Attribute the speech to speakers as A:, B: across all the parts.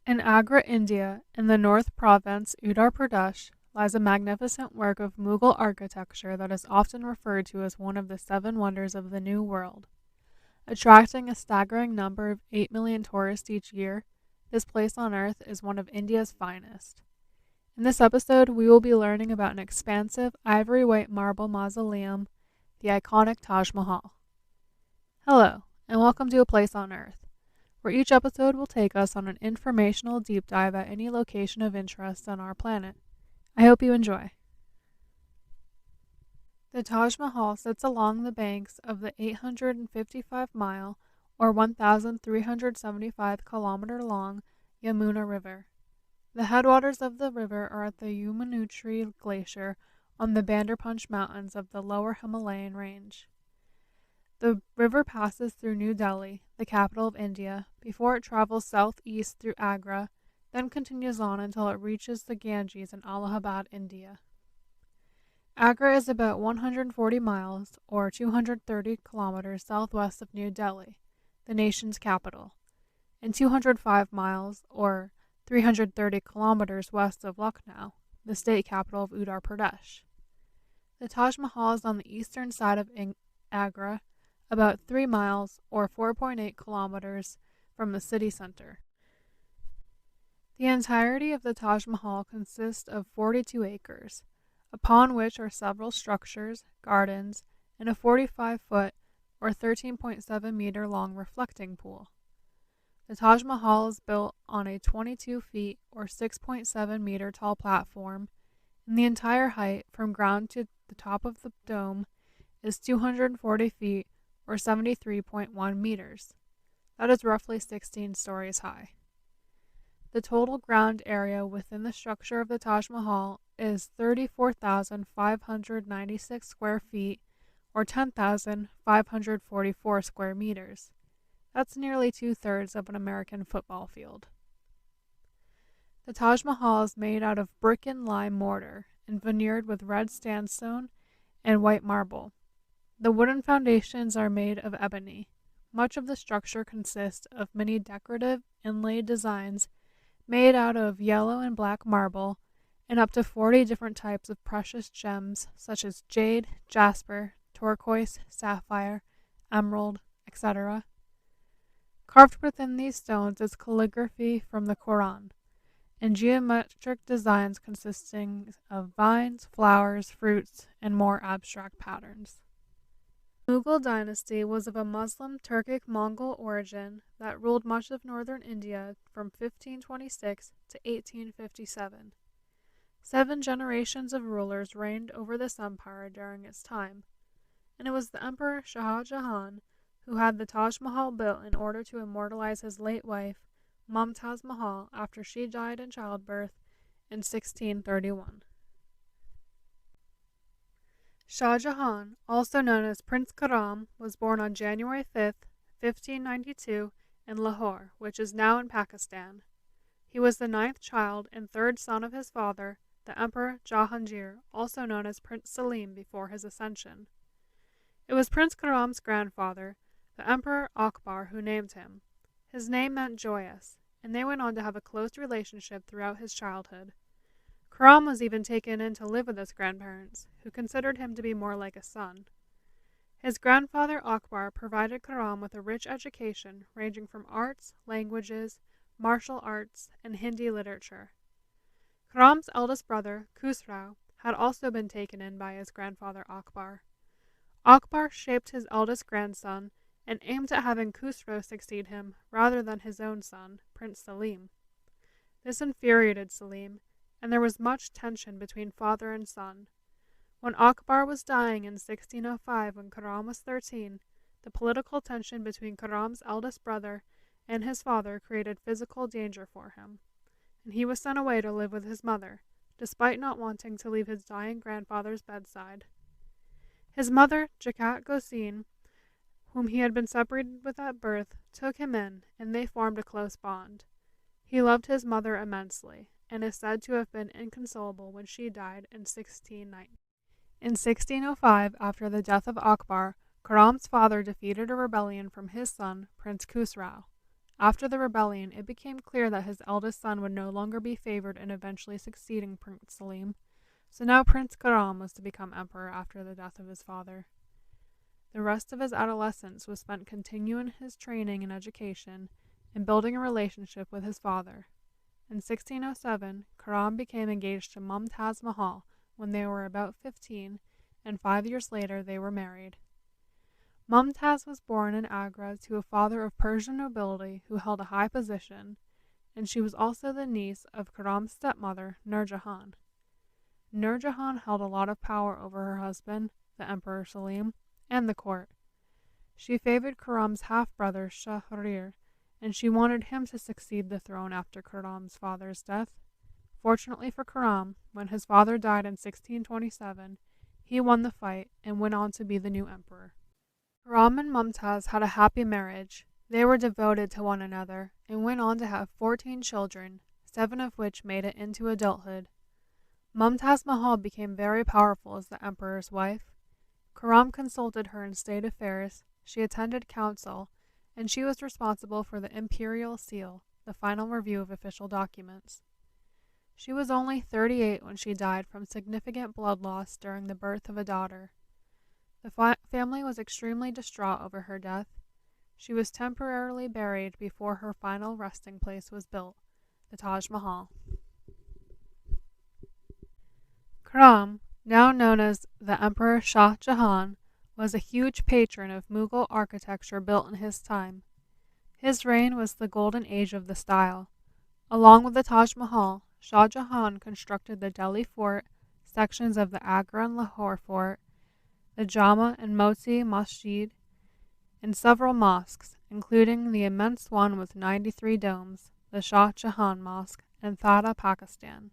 A: In Agra, India, in the North Province, Uttar Pradesh, lies a magnificent work of Mughal architecture that is often referred to as one of the seven wonders of the New World. Attracting a staggering number of 8 million tourists each year, this place on Earth is one of India's finest. In this episode, we will be learning about an expansive ivory white marble mausoleum, the iconic Taj Mahal. Hello, and welcome to A Place on Earth, where each episode will take us on an informational deep dive at any location of interest on our planet. I hope you enjoy. The Taj Mahal sits along the banks of the 855-mile, or 1,375-kilometer-long, Yamuna River. The headwaters of the river are at the Yamunotri Glacier on the Bandarpunch Mountains of the lower Himalayan range. The river passes through New Delhi, the capital of India, before it travels southeast through Agra, then continues on until it reaches the Ganges in Allahabad, India. Agra is about 140 miles, or 230 kilometers southwest of New Delhi, the nation's capital, and 205 miles, or 330 kilometers west of Lucknow, the state capital of Uttar Pradesh. The Taj Mahal is on the eastern side of Agra, about 3 miles, or 4.8 kilometers, from the city center. The entirety of the Taj Mahal consists of 42 acres, upon which are several structures, gardens, and a 45-foot or 13.7-meter long reflecting pool. The Taj Mahal is built on a 22 feet or 6.7-meter tall platform, and the entire height from ground to the top of the dome is 240 feet or 73.1 meters. That is roughly 16 stories high. The total ground area within the structure of the Taj Mahal is 34,596 square feet, or 10,544 square meters. That's nearly 2/3 of an American football field. The Taj Mahal is made out of brick and lime mortar and veneered with red sandstone and white marble. The wooden foundations are made of ebony. Much of the structure consists of many decorative inlaid designs made out of yellow and black marble, and up to 40 different types of precious gems such as jade, jasper, turquoise, sapphire, emerald, etc. Carved within these stones is calligraphy from the Quran, and geometric designs consisting of vines, flowers, fruits, and more abstract patterns. The Mughal dynasty was of a Muslim Turkic-Mongol origin that ruled much of northern India from 1526 to 1857. 7 generations of rulers reigned over this empire during its time, and it was the Emperor Shah Jahan who had the Taj Mahal built in order to immortalize his late wife, Mumtaz Mahal, after she died in childbirth in 1631. Shah Jahan, also known as Prince Khurram, was born on January 5, 1592, in Lahore, which is now in Pakistan. He was the 9th child and 3rd son of his father, the Emperor Jahangir, also known as Prince Salim before his ascension. It was Prince Khurram's grandfather, the Emperor Akbar, who named him. His name meant joyous, and they went on to have a close relationship throughout his childhood. Khurram was even taken in to live with his grandparents, who considered him to be more like a son. His grandfather Akbar provided Khurram with a rich education ranging from arts, languages, martial arts, and Hindi literature. Khurram's eldest brother, Khusrau, had also been taken in by his grandfather Akbar. Akbar shaped his eldest grandson and aimed at having Khusrau succeed him rather than his own son, Prince Salim. This infuriated Salim, and there was much tension between father and son. When Akbar was dying in 1605 when Khurram was 13, the political tension between Khurram's eldest brother and his father created physical danger for him, and he was sent away to live with his mother, despite not wanting to leave his dying grandfather's bedside. His mother, Jakat Gosin, whom he had been separated with at birth, took him in, and they formed a close bond. He loved his mother immensely, and is said to have been inconsolable when she died in 1690. In 1605, after the death of Akbar, Khurram's father defeated a rebellion from his son, Prince Khusrau, After the rebellion, it became clear that his eldest son would no longer be favored in eventually succeeding Prince Selim, so now Prince Khurram was to become emperor after the death of his father. The rest of his adolescence was spent continuing his training and education and building a relationship with his father. In 1607, Khurram became engaged to Mumtaz Mahal when they were about 15, and 5 years later they were married. Mumtaz was born in Agra to a father of Persian nobility who held a high position, and she was also the niece of Khurram's stepmother, Nur Jahan. Nur Jahan held a lot of power over her husband, the Emperor Selim, and the court. She favored Khurram's half-brother Shahryar, and she wanted him to succeed the throne after Khurram's father's death. Fortunately for Khurram, when his father died in 1627, he won the fight and went on to be the new emperor. Khurram and Mumtaz had a happy marriage. They were devoted to one another and went on to have 14 children, 7 of which made it into adulthood. Mumtaz Mahal became very powerful as the emperor's wife. Khurram consulted her in state affairs, she attended council, and she was responsible for the imperial seal, the final review of official documents. She was only 38 when she died from significant blood loss during the birth of a daughter. The family was extremely distraught over her death. She was temporarily buried before her final resting place was built, the Taj Mahal. Khurram, now known as the Emperor Shah Jahan, was a huge patron of Mughal architecture built in his time. His reign was the golden age of the style. Along with the Taj Mahal, Shah Jahan constructed the Delhi Fort, sections of the Agra and Lahore Fort, the Jama and Moti Masjid, and several mosques, including the immense one with 93 domes, the Shah Jahan Mosque, in Thada, Pakistan.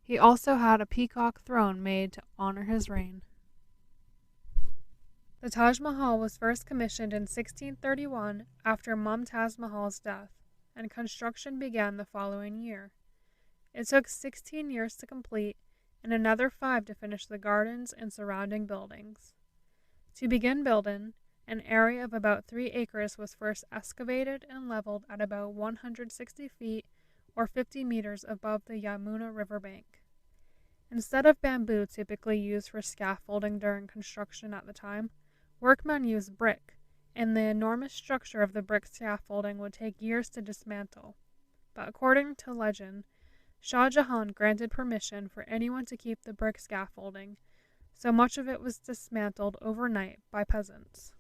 A: He also had a peacock throne made to honor his reign. The Taj Mahal was first commissioned in 1631 after Mumtaz Mahal's death, and construction began the following year. It took 16 years to complete, and another 5 to finish the gardens and surrounding buildings. To begin building, an area of about 3 acres was first excavated and leveled at about 160 feet or 50 meters above the Yamuna riverbank. Instead of bamboo typically used for scaffolding during construction at the time, workmen used brick, and the enormous structure of the brick scaffolding would take years to dismantle. But according to legend, Shah Jahan granted permission for anyone to keep the brick scaffolding, so much of it was dismantled overnight by peasants.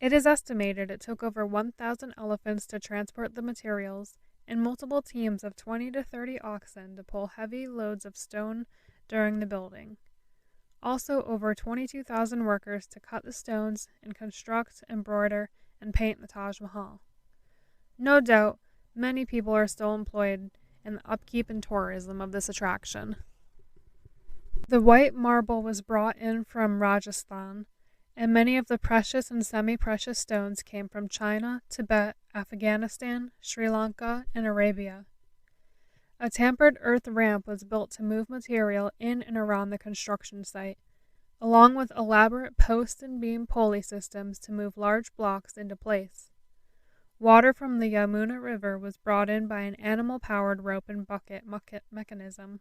A: It is estimated it took over 1,000 elephants to transport the materials, and multiple teams of 20 to 30 oxen to pull heavy loads of stone during the building. Also over 22,000 workers to cut the stones and construct, embroider, and paint the Taj Mahal. No doubt, many people are still employed in the upkeep and tourism of this attraction. The white marble was brought in from Rajasthan, and many of the precious and semi-precious stones came from China, Tibet, Afghanistan, Sri Lanka, and Arabia. A tampered earth ramp was built to move material in and around the construction site, along with elaborate post and beam pulley systems to move large blocks into place. Water from the Yamuna River was brought in by an animal-powered rope and bucket mechanism.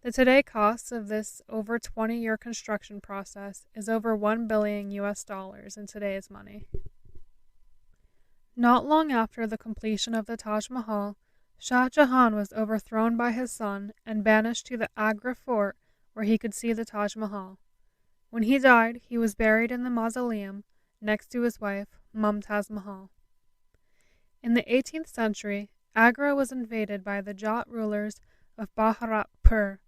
A: The today cost of this over 20-year construction process is over $1 billion in today's money. Not long after the completion of the Taj Mahal, Shah Jahan was overthrown by his son and banished to the Agra fort where he could see the Taj Mahal. When he died, he was buried in the mausoleum next to his wife, Mumtaz Mahal. In the 18th century, Agra was invaded by the Jat rulers of Bharatpur.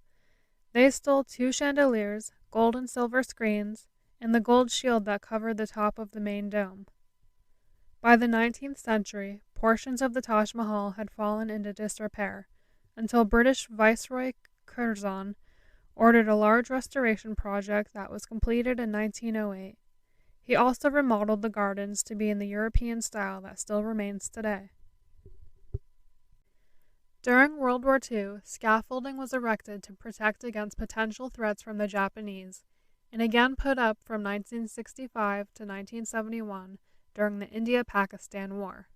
A: They stole 2 chandeliers, gold and silver screens, and the gold shield that covered the top of the main dome. By the 19th century, portions of the Taj Mahal had fallen into disrepair, until British Viceroy Curzon ordered a large restoration project that was completed in 1908. He also remodeled the gardens to be in the European style that still remains today. During World War II, scaffolding was erected to protect against potential threats from the Japanese, and again put up from 1965 to 1971 during the India-Pakistan War.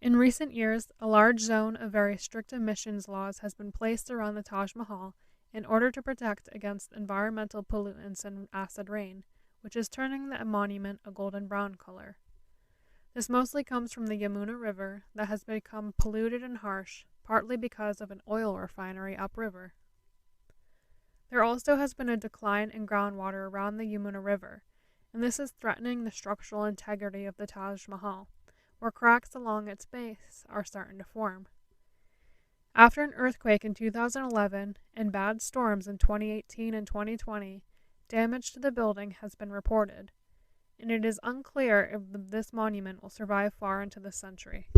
A: In recent years, a large zone of very strict emissions laws has been placed around the Taj Mahal in order to protect against environmental pollutants and acid rain, which is turning the monument a golden brown color. This mostly comes from the Yamuna River that has become polluted and harsh, partly because of an oil refinery upriver. There also has been a decline in groundwater around the Yamuna River, and this is threatening the structural integrity of the Taj Mahal, where cracks along its base are starting to form. After an earthquake in 2011 and bad storms in 2018 and 2020, damage to the building has been reported, and it is unclear if this monument will survive far into the century.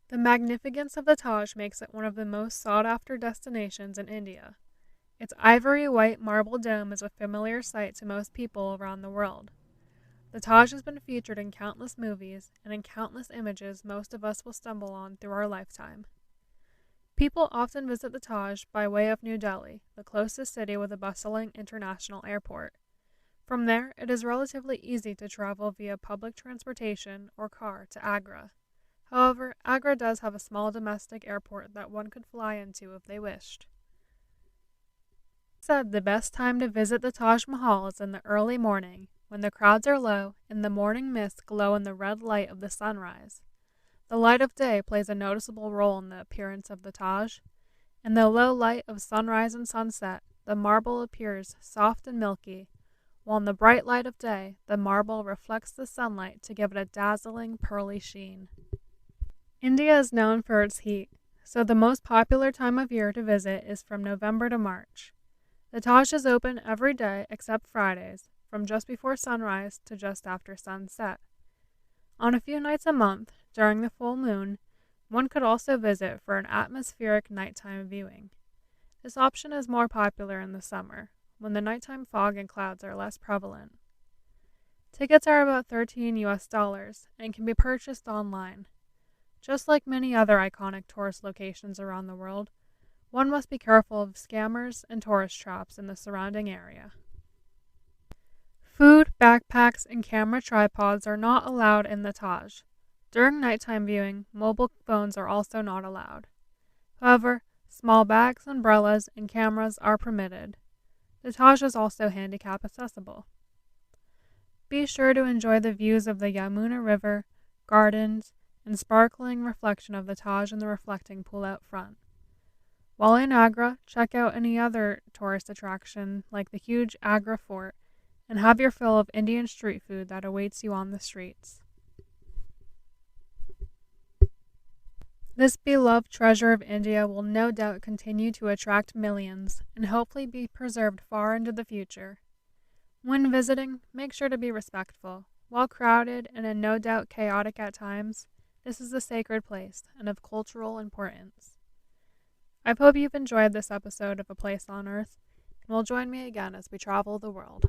A: The magnificence of the Taj makes it one of the most sought-after destinations in India. Its ivory-white marble dome is a familiar sight to most people around the world. The Taj has been featured in countless movies and in countless images most of us will stumble on through our lifetime. People often visit the Taj by way of New Delhi, the closest city with a bustling international airport. From there, it is relatively easy to travel via public transportation or car to Agra. However, Agra does have a small domestic airport that one could fly into if they wished. Said the best time to visit the Taj Mahal is in the early morning, when the crowds are low and the morning mists glow in the red light of the sunrise. The light of day plays a noticeable role in the appearance of the Taj. In the low light of sunrise and sunset, the marble appears soft and milky, while in the bright light of day, the marble reflects the sunlight to give it a dazzling pearly sheen. India is known for its heat, so the most popular time of year to visit is from November to March. The Taj is open every day except Fridays, from just before sunrise to just after sunset. On a few nights a month, during the full moon, one could also visit for an atmospheric nighttime viewing. This option is more popular in the summer, when the nighttime fog and clouds are less prevalent. Tickets are about $13 and can be purchased online. Just like many other iconic tourist locations around the world, one must be careful of scammers and tourist traps in the surrounding area. Food, backpacks, and camera tripods are not allowed in the Taj. During nighttime viewing, mobile phones are also not allowed. However, small bags, umbrellas, and cameras are permitted. The Taj is also handicap accessible. Be sure to enjoy the views of the Yamuna River, gardens, and sparkling reflection of the Taj in the reflecting pool out front. While in Agra, check out any other tourist attraction like the huge Agra Fort and have your fill of Indian street food that awaits you on the streets. This beloved treasure of India will no doubt continue to attract millions and hopefully be preserved far into the future. When visiting, make sure to be respectful. While crowded and no doubt chaotic at times, this is a sacred place and of cultural importance. I hope you've enjoyed this episode of A Place on Earth, and will join me again as we travel the world.